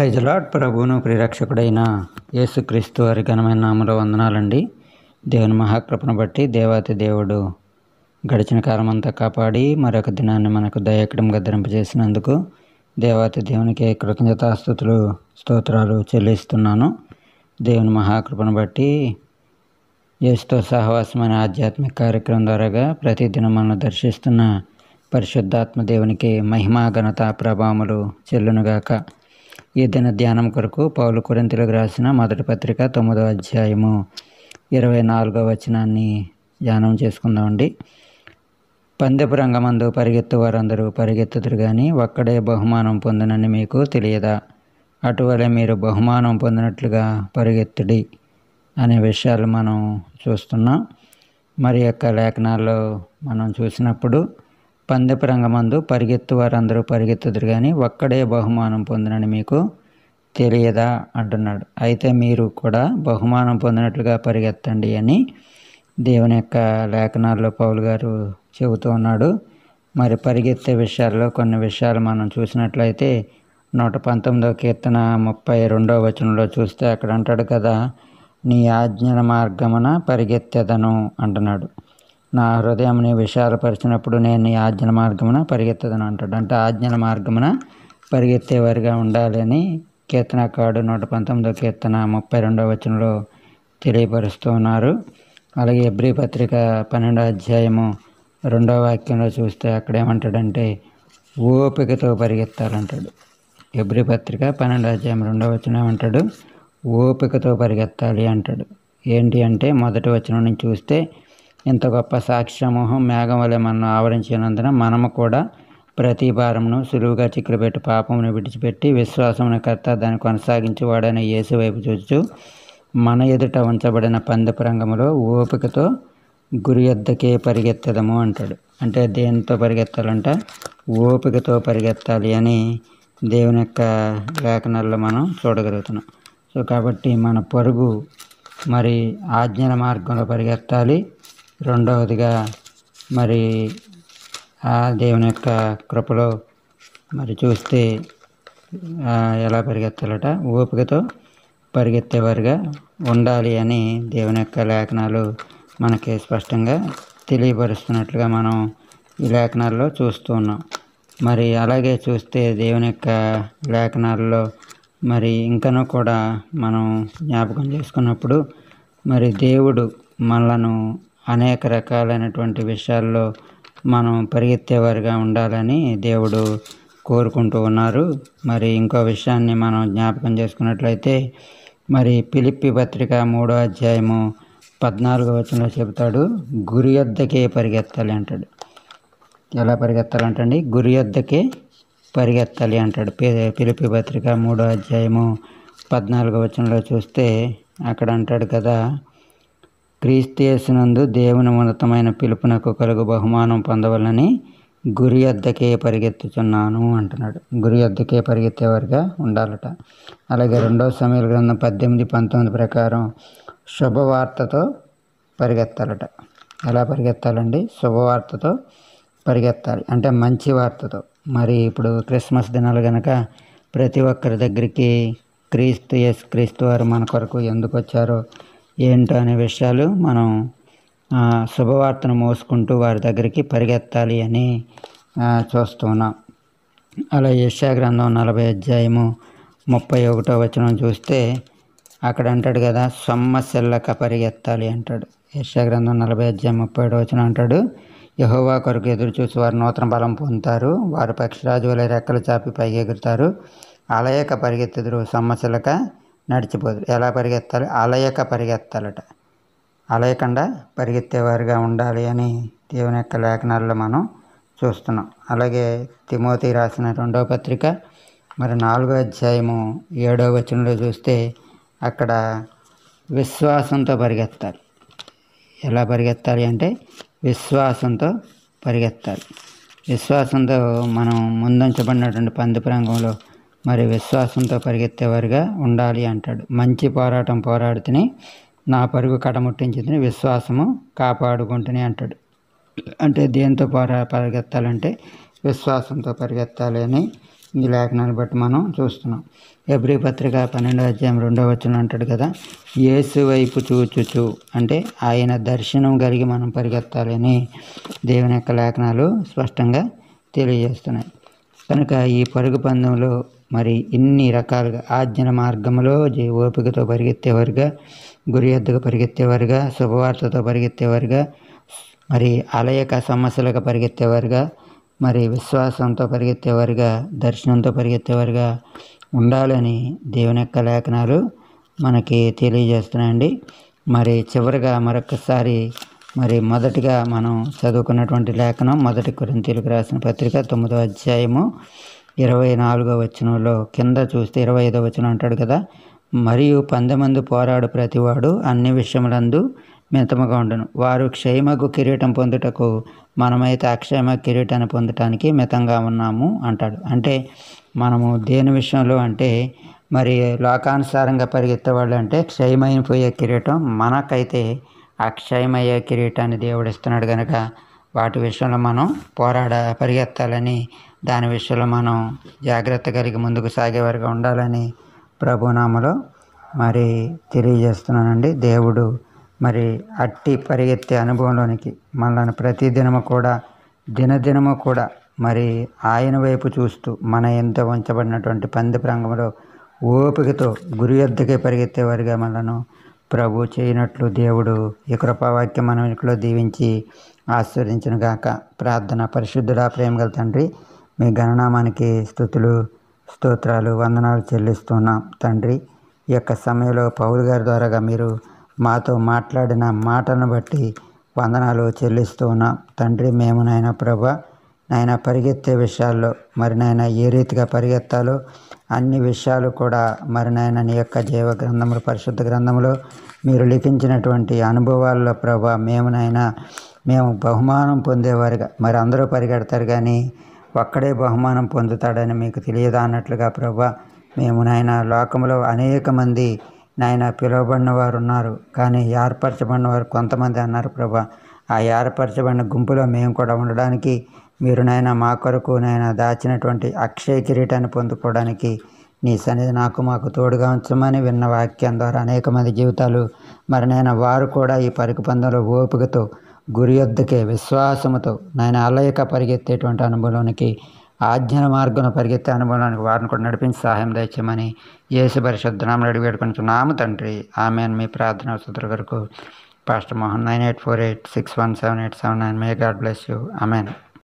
Praise lord. ప్రభువును ప్రియరక్షకుడైన యేసుక్రీస్తు వారి ఘనమైన నామములో వందనాలండి. దేవుని మహాకృపను బట్టి దేవాతి దేవుడు గడిచిన కాలమంతా కాపాడి మరొక దినాన్ని మనకు దయాకరంగా ధరింపజేసినందుకు దేవాతి దేవునికి కృతజ్ఞతాస్తుతులు స్తోత్రాలు చెల్లిస్తున్నాను. దేవుని మహాకృపను బట్టి యేసుతో సహవాసం అనే ఆధ్యాత్మిక కార్యక్రమం ద్వారాగా ప్రతిదినం మనల్ని దర్శిస్తున్న పరిశుద్ధాత్మ దేవునికి మహిమా ఘనత ప్రభావములు చెల్లునుగాక. ఈ దిన ధ్యానం కొరకు పౌలు కొరింథీయులకు రాసిన మొదటి పత్రిక 9వ అధ్యాయము 24వ వచనాన్ని ధ్యానం చేసుకుందామండి. పందెపు రంగమందు పరిగెత్తు వారందరూ పరిగెత్తుదురు కానీ ఒక్కడే బహుమానం పొందునని మీకు తెలియదా? అటువలే మీరు బహుమానం పొందినట్లుగా పరిగెత్తుడి అనే విషయాలు మనం చూస్తున్నాం. మరి యొక్క లేఖనాల్లో మనం చూసినప్పుడు పందెపు రంగమందు పరిగెత్తు వారందరూ పరిగెత్తుదురు కానీ ఒక్కడే బహుమానం పొందునని మీకు తెలియదా అంటున్నాడు. అయితే మీరు కూడా బహుమానం పొందినట్లుగా పరిగెత్తండి అని దేవుని యొక్క లేఖనాల్లో పౌలు గారు చెబుతూ ఉన్నాడు. మరి పరిగెత్తే విషయాల్లో కొన్ని విషయాలు మనం చూసినట్లయితే 119వ కీర్తన 32వ వచనంలో చూస్తే అక్కడ అంటాడు కదా, నీ ఆజ్ఞల మార్గమున పరిగెత్తెదను అంటున్నాడు. నా హృదయంని విశాలపరిచినప్పుడు నేను నీ ఆజ్ఞల మార్గమున పరిగెత్తదను అంటాడు. అంటే ఆజ్ఞల మార్గమున పరిగెత్తేవారిగా ఉండాలి అని కీర్తనకారుడు 119వ కీర్తన 32వ వచనంలో తెలియపరుస్తూ ఉన్నారు. అలాగే హెబ్రీ పత్రిక 12వ అధ్యాయము 2వ వాక్యంలో చూస్తే అక్కడ ఏమంటాడంటే ఓపికతో పరిగెత్తాలంటాడు. హెబ్రీ పత్రిక 12వ అధ్యాయం 2వ వచనం ఏమంటాడు? ఓపికతో పరిగెత్తాలి అంటాడు. ఏంటి అంటే మొదటి వచనం నుంచి చూస్తే, ఇంత గొప్ప సాక్షి సమూహం మేఘం వలె మనను ఆవరించినందున మనము కూడా ప్రతి భారమును సులువుగా చిక్కులుపెట్టి పాపమును విడిచిపెట్టి విశ్వాసమును కర్త దాన్ని కొనసాగించి వాడైన యేసు వైపు చూచు మన ఎదుట ఉంచబడిన పందెపు రంగములో ఓపికతో గురి యొద్దకే పరిగెత్తదము అంటాడు. అంటే దేనితో పరిగెత్తాలంట? ఓపికతో పరిగెత్తాలి అని దేవుని యొక్క లేఖనాల్లో మనం చూడగలుగుతున్నాం. సో కాబట్టి మన పరుగు మరి ఆజ్ఞల మార్గంలో పరిగెత్తాలి. రెండవదిగా మరి ఆ దేవుని యొక్క కృపలో మరి చూస్తే ఎలా పరిగెత్తాలట? ఓపికతో పరిగెత్తేవారుగా ఉండాలి అని దేవుని యొక్క లేఖనాలు మనకి స్పష్టంగా తెలియపరుస్తున్నట్లుగా మనం ఈ లేఖనాల్లో చూస్తూ ఉన్నాం. మరి అలాగే చూస్తే దేవుని యొక్క లేఖనాల్లో మరి ఇంకనూ కూడా మనం జ్ఞాపకం చేసుకున్నప్పుడు మరి దేవుడు మనలను అనేక రకాలైనటువంటి విషయాల్లో మనం పరిగెత్తేవారుగా ఉండాలని దేవుడు కోరుకుంటూ ఉన్నారు. మరి ఇంకో విషయాన్ని మనం జ్ఞాపకం చేసుకున్నట్లయితే మరి ఫిలిప్పీ పత్రిక 3వ అధ్యాయము 14వ వచనంలో చెబుతాడు, గురి యొద్దకే పరిగెత్తాలి అంటాడు. ఎలా పరిగెత్తాలంటండి? గురి యొద్దకే పరిగెత్తాలి అంటాడు. ఫిలిప్పీ పత్రిక 3వ అధ్యాయము 14వ వచనంలో చూస్తే అక్కడ అంటాడు కదా, క్రీస్తు యేసునందు దేవుని ఉన్నతమైన పిలుపునకు కలుగు బహుమానం పొందవలని గురి యొద్దకే పరిగెత్తుచున్నాను అంటున్నాడు. గురి యొద్దకే పరిగెత్తేవారుగా ఉండాలట. అలాగే 2వ సమూయేలు గ్రంథం 18:19 ప్రకారం శుభవార్తతో పరిగెత్తాలట. ఎలా పరిగెత్తాలండి? శుభవార్తతో పరిగెత్తాలి. అంటే మంచి వార్తతో. మరి ఇప్పుడు క్రిస్మస్ దినాలు కనుక ప్రతి ఒక్కరి దగ్గరికి క్రీస్తు వారు మన కొరకు ఎందుకు వచ్చారో ఏంటో అనే విషయాలు మనం శుభవార్తను మోసుకుంటూ వారి దగ్గరికి పరిగెత్తాలి అని చూస్తున్నాం. అలా యెషయా గ్రంథం 40 అధ్యాయము 31వ వచనం చూస్తే అక్కడ అంటాడు కదా, సొమ్మసిల్లక పరిగెత్తాలి అంటాడు. యెషయా గ్రంథం 40 అధ్యాయం 37వ వచనం అంటాడు, యెహోవా కొరకు ఎదురు చూసి వారు నూతన బలం పొందుతారు, వారు పక్షిరాజు వలె రెక్కలు చాపి పైకి ఎగురుతారు, అలయక పరిగెత్తుదురు, సొమ్మసిల్లక నడిచిపోదు. ఎలా పరిగెత్తాలి? అలయక పరిగెత్తాలట. అలయకుండా పరిగెత్తేవారుగా ఉండాలి అని దేవుని యొక్క లేఖనాల్లో మనం చూస్తున్నాం. అలాగే తిమోతి రాసిన 2వ పత్రిక మరి 4వ అధ్యాయము 7వ వచనంలో చూస్తే అక్కడ విశ్వాసంతో పరిగెత్తాలి. ఎలా పరిగెత్తాలి అంటే విశ్వాసంతో పరిగెత్తాలి. విశ్వాసంతో మనం ముందుంచబడినటువంటి పందెపు రంగంలో మరి విశ్వాసంతో పరిగెత్తేవారుగా ఉండాలి అంటాడు. మంచి పోరాటం పోరాడుతూనే నా పరుగు కడముట్టించింది, విశ్వాసము కాపాడుకుంటుని అంటాడు. అంటే దేంతో పరిగెత్తాలంటే విశ్వాసంతో పరిగెత్తాలి అని ఈ లేఖనాన్ని బట్టి మనం చూస్తున్నాం. హెబ్రీ పత్రిక 12వ అధ్యాయం 2వ వచనం అంటాడు కదా, యేసు వైపు చూచుచు అంటే ఆయన దర్శనం కలిగి మనం పరిగెత్తాలని దేవుని యొక్క లేఖనాలు స్పష్టంగా తెలియజేస్తున్నాయి. కనుక ఈ పరుగు పందెంలో మరి ఇన్ని రకాలుగా ఆజ్ఞల మార్గంలో ఓపికతో పరిగెత్తేవారుగా, గురి ఎద్దుగా పరిగెత్తేవారుగా, శుభవార్తతో పరిగెత్తేవారుగా, మరి అలయక సమస్యలుగా పరిగెత్తేవారుగా, మరి విశ్వాసంతో పరిగెత్తేవారుగా, దర్శనంతో పరిగెత్తేవారుగా ఉండాలని దేవుని యొక్క లేఖనాలు మనకి తెలియజేస్తున్నాయండి. మరి చివరిగా మరొకసారి మరి మొదటిగా మనం చదువుకున్నటువంటి లేఖనం 1 కొరింథీయులకు రాసిన పత్రిక 9వ అధ్యాయము 24వ వచనంలో కింద చూస్తే 25వ వచనం అంటాడు కదా, మరియు పందెమందు పోరాడు ప్రతివాడు అన్ని విషయములందు మితముగా ఉండును, వారు క్షయమగు కిరీటం పొందుటకు మనమైతే అక్షయమ కిరీటాన్ని పొందటానికి మితంగా ఉన్నాము అంటాడు. అంటే మనము దేని విషయంలో అంటే మరి లోకానుసారంగా పరిగెత్తేవాళ్ళు అంటే క్షయమైపోయే కిరీటం, మనకైతే అక్షయమయ్యే కిరీటాన్ని దేవుడు ఇస్తున్నాడు. కనుక వాటి విషయంలో మనం పరిగెత్తాలని, దాని విషయంలో మనం జాగ్రత్త కలిగి ముందుకు సాగేవారుగా ఉండాలని ప్రభునామలో మరి తెలియజేస్తున్నానండి. దేవుడు మరి అట్టి పరిగెత్తే అనుభవంలోనికి మనల్ని ప్రతిదినము కూడా దినదినము కూడా మరి ఆయన వైపు చూస్తూ మన ఎంత ఉంచబడినటువంటి పందెపు రంగంలో ఓపికతో గురి యొద్దకే పరిగెత్తేవారిగా మనను ప్రభు చేయనట్లు దేవుడు ఈ కృపావాక్యం మన వెనుకలో దీవించి ఆశీర్వదించును గాక. ప్రార్థన. పరిశుద్ధుడా, ప్రేమగల తండ్రి, మీ గణనామానికి స్తుతులు స్తోత్రాలు వందనాలు చెల్లిస్తున్నాం తండ్రి. ఈ యొక్క సమయంలో పౌలు గారి ద్వారాగా మీరు మాతో మాట్లాడిన మాటలను బట్టి వందనాలు చెల్లిస్తూ ఉన్నాం తండ్రి. మేము నాయన ప్రభా నాయన పరిగెత్తే విషయాల్లో మరి నాయన ఏ రీతిగా పరిగెత్తాలో అన్ని విషయాలు కూడా మరి నాయన నీ యొక్క జీవ గ్రంథములు పరిశుద్ధ గ్రంథంలో మీరు లిఖించినటువంటి అనుభవాల్లో ప్రభా మేము బహుమానం పొందేవారుగా, మరి అందరూ పరిగెడతారు కానీ ఒక్కడే బహుమానం పొందుతాడని మీకు తెలియదా అన్నట్లుగా ప్రభా మేము నాయన లోకంలో అనేక మంది నాయన పిలువబడిన వారు ఉన్నారు, కానీ ఏర్పరచబడిన వారు కొంతమంది అన్నారు ప్రభా. ఆ ఏర్పరచబడిన గుంపులో మేము కూడా ఉండడానికి మీరు నాయన మా కొరకు నాయన దాచినటువంటి అక్షయ కిరీటాన్ని పొందుకోవడానికి నీ సన్నిధి మాకు తోడుగా ఉంచమని విన్న వాక్యం ద్వారా అనేక మంది జీవితాలు మరి నాయన వారు కూడా ఈ పరుగు పందెంలో ఓపికతో గురి యొద్దకే విశ్వాసముతో నాయన అలయక పరిగెత్తేటువంటి అనుభవంలోనికి, ఆజ్ఞల మార్గం పరిగెత్తే అనుభవానికి వారిని కూడా నడిపించి సహాయం దయచేయమని యేసు పరిశుద్ధ నామములో అడిగి వేడుకొనుచున్నాము తండ్రి. ఆమేన్. మీ ప్రార్థన అవసరం కొరకు pastor Mohan 9848617879. May God bless you. Amen.